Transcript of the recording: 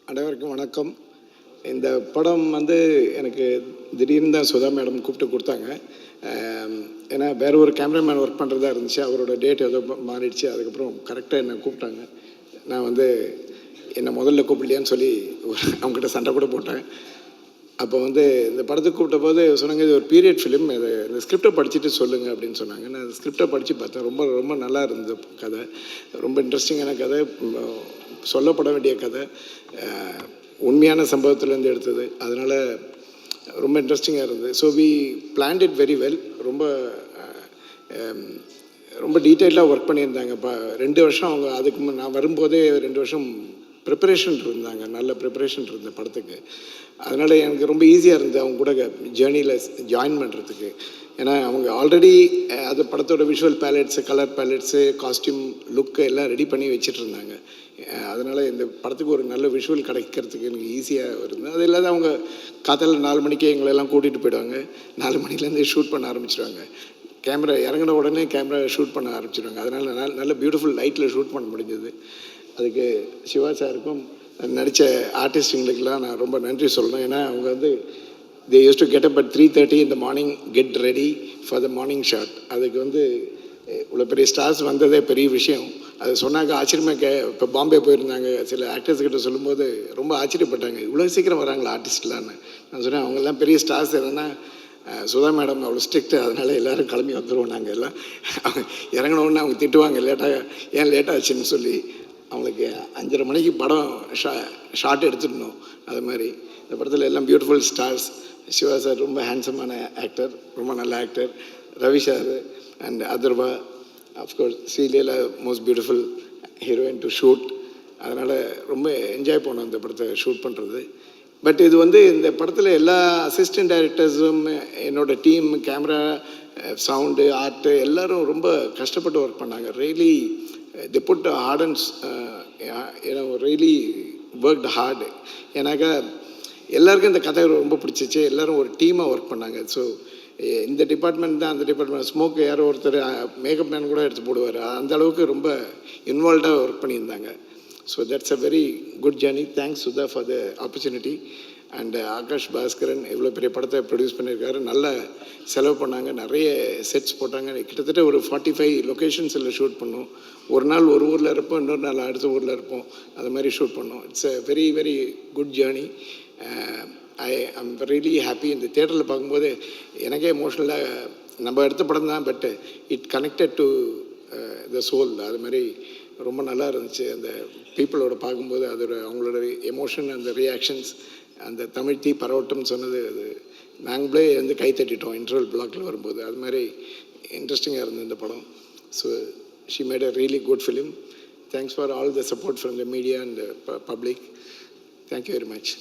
அனைவருக்கும் வணக்கம். இந்த படம் வந்து எனக்கு திடீர்னு தான் சுதா மேடம் கூப்பிட்டு கொடுத்தாங்க. ஏன்னா வேற ஒரு கேமராமேன் ஒர்க் பண்ணுறதா இருந்துச்சு. அவரோட டேட் ஏதோ மாறிடுச்சு. அதுக்கப்புறம் கரெக்டாக என்னை கூப்பிட்டாங்க. நான் வந்து என்னை முதல்ல கூப்பிடலையான்னு சொல்லி அவங்ககிட்ட சண்டை கூட போட்டேன். அப்போ வந்து இந்த படத்துக்கு கூப்பிட்ட போது சொன்னாங்க, இது ஒரு பீரியட் ஃபிலிம், இது இந்த ஸ்கிரிப்டை படிச்சுட்டு சொல்லுங்கள் அப்படின்னு சொன்னாங்க. நான் அந்த ஸ்கிரிப்டை படித்து பார்த்தேன். ரொம்ப ரொம்ப நல்லா இருந்தது கதை. ரொம்ப இன்ட்ரெஸ்டிங்கான கதை, சொல்லப்பட வேண்டிய கதை, உண்மையான சம்பவத்துலேருந்து எடுத்தது. அதனால் ரொம்ப இன்ட்ரெஸ்டிங்காக இருந்தது. So we planned it very well. ரொம்ப ரொம்ப டீட்டெயிலாக ஒர்க் பண்ணியிருந்தாங்க. 2 வருஷம் அவங்க அதுக்கு நான் வரும்போதே 2 வருஷம் ப்ரிப்பரேஷன் இருந்தாங்க. நல்ல ப்ரிப்பரேஷன் இருந்த படத்துக்கு. அதனால் எனக்கு ரொம்ப ஈஸியாக இருந்தது அவங்க கூட ஜேர்னியில் ஜாயின் பண்ணுறதுக்கு. ஏன்னா அவங்க ஆல்ரெடி அது படத்தோட visual palettes, colour palettes, costume, look எல்லாம் ரெடி பண்ணி வச்சுட்டு இருந்தாங்க. அதனால் இந்த படத்துக்கு ஒரு நல்ல விஷுவல் கிடைக்கிறதுக்கு எனக்கு ஈஸியாக இருந்தது. அது இல்லாத அவங்க காத்தால 4 மணிக்கே எங்களெல்லாம் கூட்டிகிட்டு போயிடுவாங்க. 4 மணிலேருந்து ஷூட் பண்ண ஆரம்பிச்சிடுவாங்க. கேமரா இறங்கின உடனே கேமரா ஷூட் பண்ண ஆரம்பிச்சிடுவாங்க. அதனால் நல்ல பியூட்டிஃபுல் லைட்டில் ஷூட் பண்ண முடிஞ்சது. அதுக்கு சிவா சாருக்கும் நடித்த ஆர்டிஸ்ட்டுங்களுக்கெல்லாம் நான் ரொம்ப நன்றி சொல்லணும். ஏன்னா அவங்க வந்து they used to get up at 3:30 in the morning, get ready for the morning shot. அதுக்கு வந்து இவ்வளோ பெரிய ஸ்டார்ஸ் வந்ததே பெரிய விஷயம். அது சொன்னாங்க ஆச்சரியமாக. இப்போ பாம்பே போயிருந்தாங்க, சில ஆக்டர்ஸ்கிட்ட சொல்லும்போது ரொம்ப ஆச்சரியப்பட்டாங்க, இவ்வளோ சீக்கிரம் வராங்களா ஆர்டிஸ்ட்லான்னு. நான் சொன்னேன், அவங்கெல்லாம் பெரிய ஸ்டார்ஸ். என்னென்னா சுதா மேடம் அவ்வளோ ஸ்ட்ரிக்ட், அதனால் எல்லோரும் கிளம்பி வந்துடுவோம். நாங்கள் எல்லாம் இறங்கினோடனே அவங்க திட்டுவாங்க, ஏன் லேட்டாச்சுன்னு சொல்லி. அவங்களுக்கு 5:30 மணிக்கு படம் ஷார்ட் எடுத்துடணும். அது மாதிரி இந்த படத்தில் எல்லாம் பியூட்டிஃபுல் ஸ்டார்ஸ். சிவா சார் ரொம்ப ஹேண்ட்ஸமான ஆக்டர், ரொம்ப நல்ல actor. Ravi sir and Atharva, of course Sreeleela, most beautiful heroine to shoot. அதனால் ரொம்ப என்ஜாய் பண்ணோம் இந்த படத்தை ஷூட் பண்ணுறது. பட் இது வந்து இந்த படத்தில் எல்லா அசிஸ்டன்ட் டைரக்டர்ஸும், என்னோடய டீம், கேமரா, சவுண்டு, ஆர்ட்டு எல்லோரும் ரொம்ப கஷ்டப்பட்டு ஒர்க் பண்ணாங்க. Really they put hard and really worked hard. ஏன்னாக்கா எல்லாருக்கும் இந்த கதை ரொம்ப பிடிச்சிச்சு. எல்லோரும் ஒரு டீமாக ஒர்க் பண்ணாங்க. ஸோ இந்த டிபார்ட்மெண்ட் தான் அந்த டிபார்ட்மெண்ட், ஸ்மோக் யாரோ ஒருத்தர் மேக்கப் மேன் கூட எடுத்து போடுவார். அந்த அளவுக்கு ரொம்ப இன்வால்வ்டாக ஒர்க் பண்ணியிருந்தாங்க. So that's a very good journey. Thanks Sudha for the opportunity. And Akash Baskaran இவ்வளோ பெரிய படத்தை ப்ரொடியூஸ் பண்ணியிருக்காரு. நல்ல செலவு பண்ணாங்க, நிறைய செட்ஸ் போட்டாங்க. கிட்டத்தட்ட ஒரு 45 லொக்கேஷன்ஸில் ஷூட் பண்ணோம். ஒரு நாள் ஒரு ஊரில் இருப்போம், இன்னொரு நாள் அடுத்த ஊரில் இருப்போம். அது மாதிரி ஷூட் பண்ணோம். It's a very very good journey. I am really happy. இந்த தேட்டரில் பார்க்கும்போது எனக்கே எமோஷ்னலாக, நம்ம எடுத்த படம் தான், but it connected to the soul. அது மாதிரி ரொம்ப நல்லா இருந்துச்சு. அந்த பீப்புளோட பார்க்கும்போது அதோட அவங்களோட எமோஷன், அந்த ரியாக்ஷன்ஸ், அந்த தமிழ் தீ பரவட்டும் சொன்னது, அது நாங்களே வந்து கை தட்டிட்டோம் இன்டர்வல் பிளாக்ல வரும்போது. அது மாதிரி இன்ட்ரெஸ்டிங்காக இருந்தது இந்த படம். So she made a really good film. Thanks for all the support from the media and public. Thank you very much.